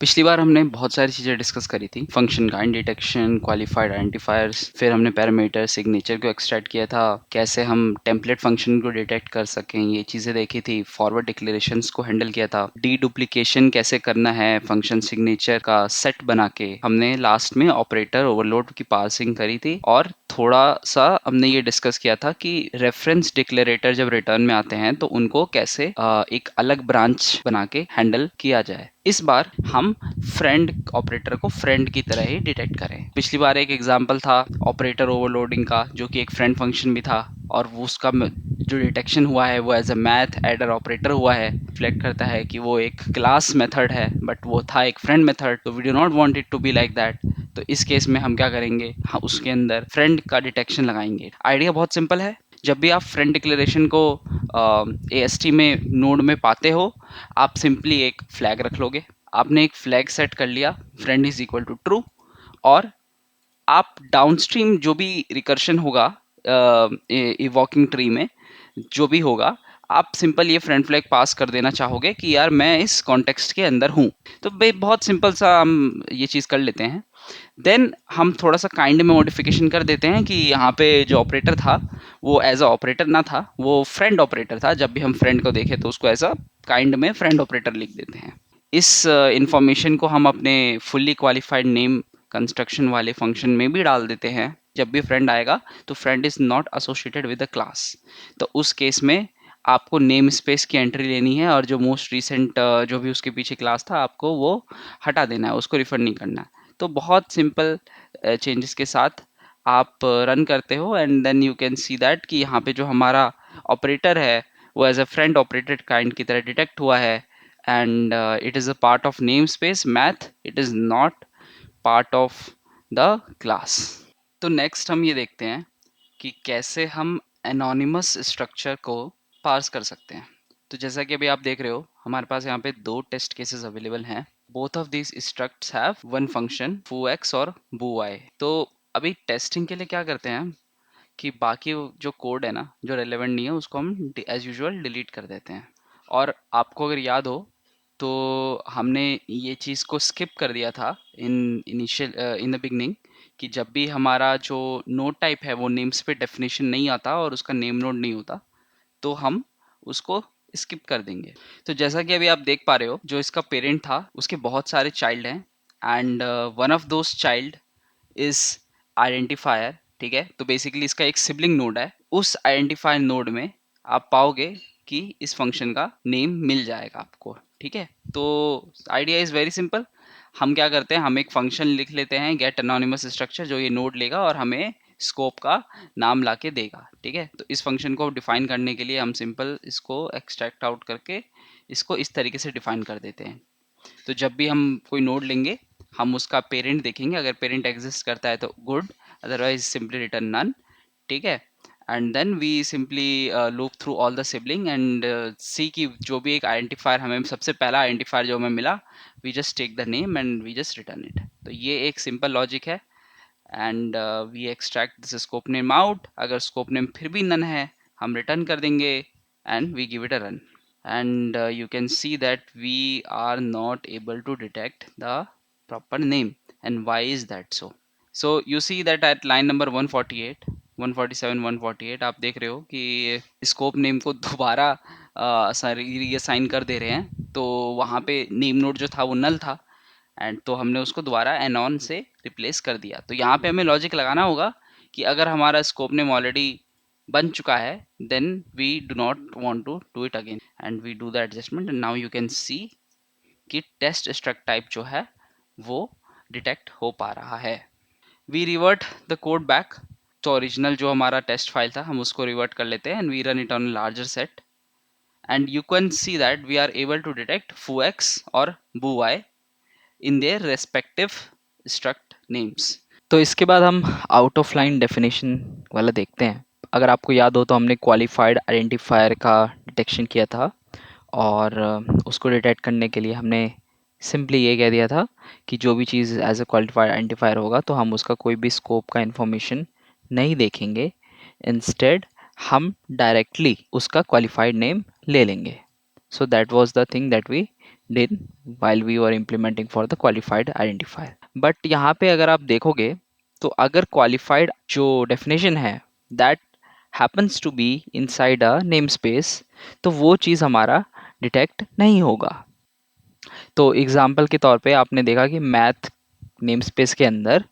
पिछली बार हमने बहुत सारी चीज़ें डिस्कस करी थी। Function kind detection, qualified identifiers, फिर हमने पैरामीटर, सिग्नेचर को एक्सट्रैक्ट किया था, कैसे हम टेम्पलेट फंक्शन को डिटेक्ट कर सकें, ये चीज़ें देखी थी। फॉरवर्ड डिक्लेरेशंस को हैंडल किया था। डीडुप्लिकेशन कैसे करना है फंक्शन सिग्नेचर का सेट बना के। हमने लास्ट में ऑपरेटर ओवरलोड की पार्सिंग करी थी और थोड़ा-सा हमने ये डिस्कस किया था कि रेफरेंस डिक्लेरेटर जब रिटर्न में आते हैं तो उनको कैसे एक अलग ब्रांच बना के हैंडल किया जाए। इस बार हम फ्रेंड ऑपरेटर को फ्रेंड की तरह ही डिटेक्ट करें। पिछली बार एक एग्जांपल था ऑपरेटर ओवरलोडिंग का, जो कि एक फ्रेंड फंक्शन भी था और वो उसका जो डिटेक्शन हुआ है वो as a math adder operator हुआ है। रिफ्लेक्ट करता है कि वो एक क्लास मेथड है बट वो था एक फ्रेंड मेथड, तो we do not want it to be like that. तो इस केस में हम क्या करेंगे, हम उसके अंदर फ्रेंड का डिटेक्शन लगाएंगे। आइडिया बहुत सिंपल है। जब भी आप फ्रेंड डिक्लेरेशन को AST में नोड में पाते हो, आप सिंपली एक फ्लैग रख लोगे। आपने एक फ्लैग सेट कर लिया, friend is equal to true, और आप डाउनस्ट्रीम जो भी रिकर्शन होगा इवॉकिंग ट्री में जो भी होगा, आप सिंपल ये फ्रेंड फ्लैग पास कर देना चाहोगे कि यार मैं इस कॉन्टेक्स्ट के अंदर हूँ। तो भाई बहुत सिंपल सा हम ये चीज़ कर लेते हैं। देन हम थोड़ा सा काइंड में मॉडिफिकेशन कर देते हैं कि यहाँ पे जो ऑपरेटर था वो एज अ ऑपरेटर ना था, वो फ्रेंड ऑपरेटर था। जब भी हम फ्रेंड को देखें तो उसको एज अ काइंड में फ्रेंड ऑपरेटर लिख देते हैं। इस इंफॉर्मेशन को हम अपने फुल्ली क्वालिफाइड नेम कंस्ट्रक्शन वाले फंक्शन में भी डाल देते हैं। जब भी फ्रेंड आएगा तो friend is not associated with the class, तो उस केस में आपको नेम स्पेस की एंट्री लेनी है और जो मोस्ट रिसेंट जो भी उसके पीछे क्लास था आपको वो हटा देना है, उसको रिफर नहीं करना है। तो बहुत सिंपल चेंजेस के साथ आप रन करते हो and then you can see that कि यहाँ पे जो हमारा ऑपरेटर है वो as a friend operated kind की तरह डिटेक्ट हुआ है, and it is a part of namespace math, it is not part of the class। तो नेक्स्ट हम ये देखते हैं कि कैसे हम एनोनिमस स्ट्रक्चर को पार्स कर सकते हैं। तो जैसा कि अभी आप देख रहे हो हमारे पास यहाँ पे दो टेस्ट केसेस अवेलेबल हैं। Both of these structs have one function foo(x) और boo(y). तो अभी टेस्टिंग के लिए क्या करते हैं हम कि बाकी जो कोड है ना जो रेलेवेंट नहीं है उसको हम एज यूजुअल डिलीट कर देते हैं। और आपको अगर याद हो तो हमने ये चीज़ को स्किप कर दिया था इन द बिगनिंग कि जब भी हमारा जो नोड टाइप है वो नेम्स पे डेफिनेशन नहीं आता और उसका नेम नोड नहीं होता तो हम उसको स्किप कर देंगे। तो जैसा कि अभी आप देख पा रहे हो जो इसका पेरेंट था उसके बहुत सारे चाइल्ड हैं and one of those child is identifier. ठीक है, तो बेसिकली इसका एक सिबलिंग नोड है। उस आइडेंटिफायर नोड में आप पाओगे कि इस फंक्शन का नेम मिल जाएगा आपको। ठीक है, तो आइडिया इज़ वेरी सिंपल। हम क्या करते हैं, हम एक फंक्शन लिख लेते हैं गेट एनोनिमस स्ट्रक्चर, जो ये नोड लेगा और हमें स्कोप का नाम ला के देगा। ठीक है, तो इस फंक्शन को डिफाइन करने के लिए हम सिंपल इसको एक्सट्रैक्ट आउट करके इसको इस तरीके से डिफाइन कर देते हैं। तो जब भी हम कोई नोड लेंगे हम उसका पेरेंट देखेंगे, अगर पेरेंट एग्जिस्ट करता है तो good, otherwise simply return none. ठीक है, and then we simply loop through all the sibling and see कि जो भी एक आइडेंटिफायर हमें सबसे पहला आइडेंटिफायर जो हमें मिला, we just take the name and we just return it. तो ये एक सिंपल लॉजिक है and we extract this scope name out. अगर स्कोप नेम फिर भी नन है हम रिटर्न कर देंगे and we give it a run. And you can see that we are not able to detect the proper name. And why is that so? So you see that at line number 148 147 148 आप देख रहे हो कि scope name को दोबारा reassign कर दे रहे हैं। तो वहाँ पे नेम नोड जो था वो नल था एंड तो हमने उसको दोबारा एनॉन से रिप्लेस कर दिया। तो यहाँ पे हमें लॉजिक लगाना होगा कि अगर हमारा स्कोप नेम ऑलरेडी बन चुका है then we do not want to do it again and we do the adjustment and now you can see कि टेस्ट स्ट्रक्ट टाइप जो है वो डिटेक्ट हो पा रहा है। We revert the code back, तो ओरिजिनल जो हमारा टेस्ट फाइल था हम उसको रिवर्ट कर लेते हैं and we run it on larger set and you can see that we are able to detect foo(x) और boo(y) in their respective struct names. तो इसके बाद हम आउट ऑफ लाइन डेफिनेशन वाला देखते हैं। अगर आपको याद हो तो हमने क्वालिफाइड आइडेंटिफायर का डिटेक्शन किया था और उसको डिटेक्ट करने के लिए हमने सिंपली ये कह दिया था कि जो भी चीज़ एज अ क्वालिफाइड आइडेंटिफायर होगा तो हम उसका कोई भी स्कोप का इन्फॉर्मेशन नहीं देखेंगे, इंस्टेड हम डायरेक्टली उसका क्वालिफाइड नेम ले लेंगे। So that was the thing that we did while we were implementing for the qualified identifier. But यहाँ पे अगर आप देखोगे तो अगर क्वालिफाइड जो डेफिनेशन है that happens to be inside a namespace, तो वो चीज़ हमारा डिटेक्ट नहीं होगा। तो एग्जाम्पल के तौर पे आपने देखा कि मैथ नेम स्पेस के अंदर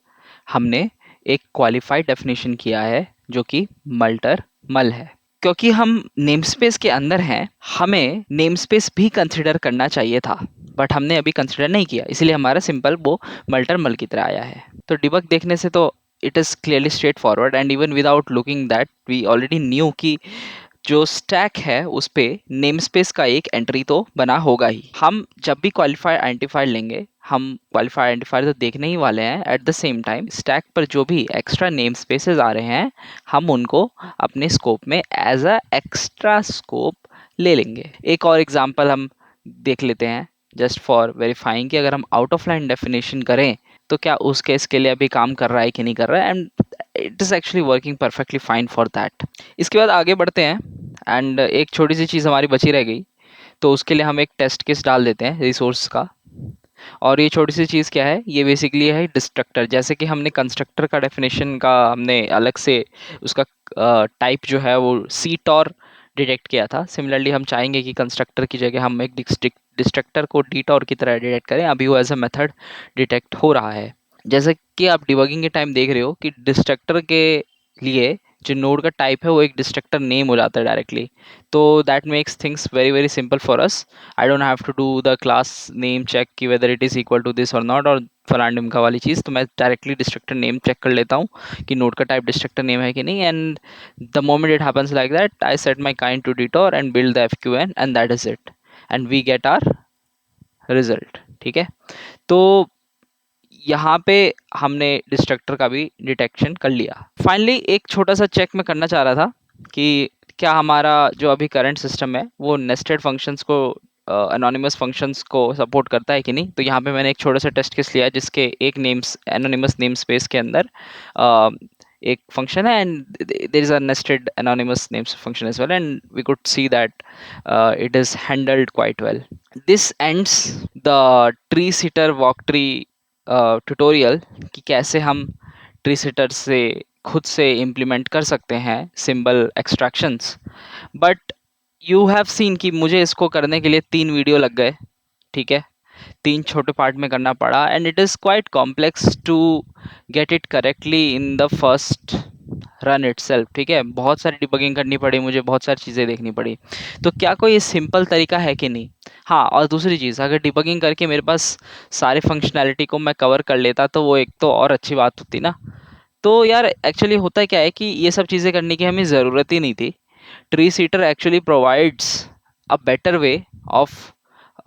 हमने एक क्वालिफाइड डेफिनेशन किया है जो कि मल्टर मल है। क्योंकि हम नेम स्पेस के अंदर हैं, हमें नेम स्पेस भी कंसिडर करना चाहिए था, बट हमने अभी कंसिडर नहीं किया, इसलिए हमारा सिंपल वो मल्टर मल की तरह आया है। तो डिबग देखने से तो it is clearly straightforward, and even without looking that we already knew कि जो स्टैक है उस पे नेम स्पेस का एक एंट्री तो बना होगा ही। हम जब भी क्वालिफायर आइडेंटिफायर लेंगे, हम क्वालिफायर आइडेंटिफायर तो देखने ही वाले हैं, at the same time stack पर जो भी एक्स्ट्रा नेम स्पेसेस आ रहे हैं हम उनको अपने स्कोप में एज अ एक्स्ट्रा स्कोप ले लेंगे। एक और एग्जांपल हम देख लेते हैं जस्ट फॉर वेरीफाइंग कि अगर हम आउट ऑफ लाइन डेफिनेशन करें तो क्या उस केस के लिए अभी काम कर रहा है कि नहीं कर रहा है, and it is actually working perfectly fine for that. इसके बाद आगे बढ़ते हैं, एंड एक छोटी सी चीज़ हमारी बची रह गई, तो उसके लिए हम एक टेस्ट केस डाल देते हैं रिसोर्स का। और ये छोटी सी चीज़ क्या है, ये बेसिकली है डिस्ट्रक्टर। जैसे कि हमने कंस्ट्रक्टर का डेफिनेशन का हमने अलग से उसका टाइप जो है वो सीट और डिटेक्ट किया था, सिमिलरली हम चाहेंगे कि कंस्ट्रक्टर की जगह हम एक डिस्ट्रक्टर को डीटोर की तरह डिटेक्ट करें। अभी वो एज अ मेथड डिटेक्ट हो रहा है। जैसे कि आप डिबगिंग के टाइम देख रहे हो कि डिस्ट्रक्टर के लिए जो नोड का टाइप है वो एक डिस्ट्रक्टर नेम हो जाता है डायरेक्टली, तो that makes things very very simple for us. I don't have to do the class name check कि whether it is equal to this और नॉट, और फलान ढिमका वाली चीज़। तो मैं डायरेक्टली डिस्ट्रक्टर नेम चेक कर लेता हूँ कि नोड का टाइप डिस्ट्रक्टर नेम है कि नहीं, and the moment it happens like that I set my kind to detour and build the FQN and that is it, and we get our result. ठीक है, तो यहाँ पे हमने डिस्ट्रक्टर का भी डिटेक्शन कर लिया। फाइनली एक छोटा सा चेक मैं करना चाह रहा था कि क्या हमारा जो अभी करंट सिस्टम है वो नेस्टेड फंक्शंस को एनोनिमस फंक्शंस को सपोर्ट करता है कि नहीं। तो यहाँ पे मैंने एक छोटा सा टेस्ट केस लिया है जिसके एक नेम्स एनोनिमस नेम स्पेस के अंदर एक फंक्शन है, and there is a nested anonymous names function as well, and we could see that it is handled quite well. This ends the tree sitter walk tree tutorial कि कैसे हम tree seater से खुद से implement कर सकते हैं symbol extractions. But you have seen कि मुझे इसको करने के लिए 3 वीडियो लग गए। ठीक है, 3 छोटे पार्ट में करना पड़ा, and it is quite complex to get it correctly in the first run itself. ठीक है, बहुत सारी डिबगिंग करनी पड़ी मुझे, बहुत सारी चीज़ें देखनी पड़ी। तो क्या कोई सिंपल तरीका है कि नहीं? हाँ, और दूसरी चीज़, अगर डिबगिंग करके मेरे पास सारे फंक्शनैलिटी को मैं कवर कर लेता तो वो एक तो और अच्छी बात होती ना। तो यार एक्चुअली होता क्या है कि ये सब चीज़ें करने की हमें ज़रूरत ही नहीं थी। Tree seater actually provides a better way of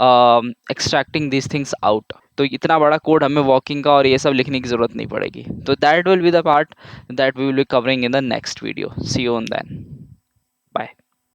extracting this things out. तो इतना बड़ा कोड हमें वॉकिंग का और ये सब लिखने की ज़रूरत नहीं पड़ेगी। तो that will be the part that we will be covering in the next video. See you on then.